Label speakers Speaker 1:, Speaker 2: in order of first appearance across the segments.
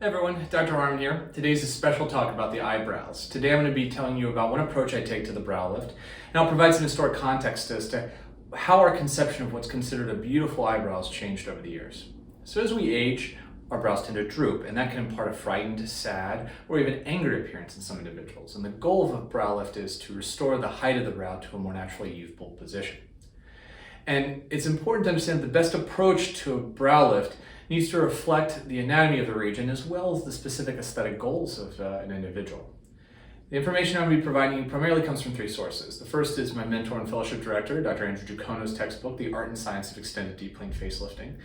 Speaker 1: Hey everyone, Dr. Harmon here. Today's a special talk about the eyebrows. Today I'm going to be telling you about one approach I take to the brow lift, and I'll provide some historic context as to how our conception of what's considered a beautiful eyebrow has changed over the years. So as we age, our brows tend to droop, and that can impart a frightened, sad, or even angry appearance in some individuals. And the goal of a brow lift is to restore the height of the brow to a more naturally youthful position. And it's important to understand that the best approach to a brow lift needs to reflect the anatomy of the region as well as the specific aesthetic goals of an individual. The information I'm going to be providing you primarily comes from three sources. The first is my mentor and fellowship director, Dr. Andrew Giacono's textbook, The Art and Science of Extended Deep Plane Facelifting.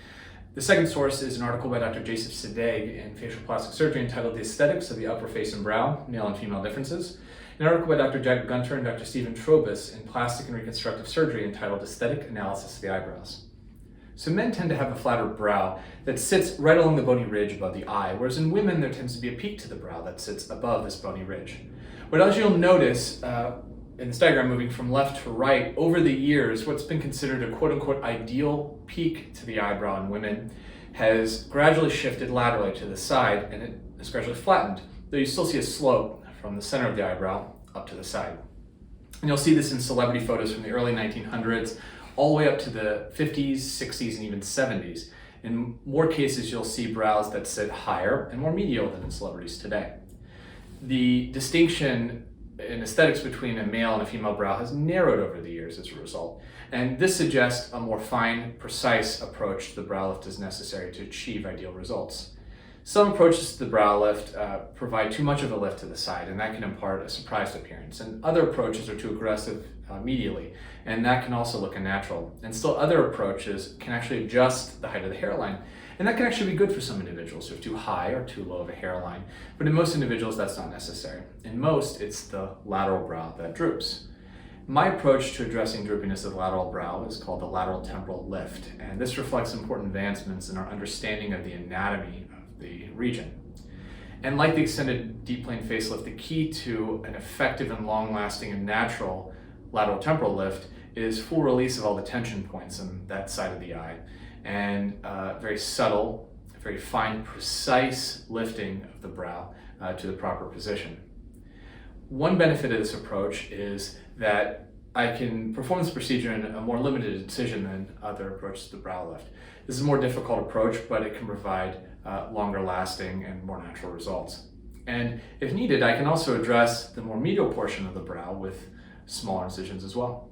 Speaker 1: The second source is an article by Dr. Joseph Sadegh in Facial Plastic Surgery entitled The Aesthetics of the Upper Face and Brow, Male and Female Differences. An article by Dr. Jack Gunter and Dr. Stephen Trobus in Plastic and Reconstructive Surgery entitled Aesthetic Analysis of the Eyebrows. So men tend to have a flatter brow that sits right along the bony ridge above the eye, whereas in women there tends to be a peak to the brow that sits above this bony ridge. What else you'll notice in this diagram moving from left to right, over the years, what's been considered a quote-unquote ideal peak to the eyebrow in women has gradually shifted laterally to the side, and it has gradually flattened, though you still see a slope from the center of the eyebrow up to the side. And you'll see this in celebrity photos from the early 1900s, all the way up to the 50s, 60s, and even 70s. In more cases, you'll see brows that sit higher and more medial than in celebrities today. The distinction in aesthetics between a male and a female brow has narrowed over the years as a result, and this suggests a more fine, precise approach to the brow lift is necessary to achieve ideal results. Some approaches to the brow lift provide too much of a lift to the side, and that can impart a surprised appearance. And other approaches are too aggressive medially, and that can also look unnatural. And still other approaches can actually adjust the height of the hairline, and that can actually be good for some individuals who have too high or too low of a hairline. But in most individuals, that's not necessary. In most, it's the lateral brow that droops. My approach to addressing droopiness of the lateral brow is called the lateral temporal lift, and this reflects important advancements in our understanding of the anatomy of the region. And like the extended deep plane facelift, the key to an effective and long-lasting and natural lateral temporal lift is full release of all the tension points on that side of the eye, and very subtle, very fine, precise lifting of the brow to the proper position. One benefit of this approach is that I can perform this procedure in a more limited incision than other approaches to the brow lift. This is a more difficult approach, but it can provide longer lasting and more natural results. And if needed, I can also address the more medial portion of the brow with smaller incisions as well.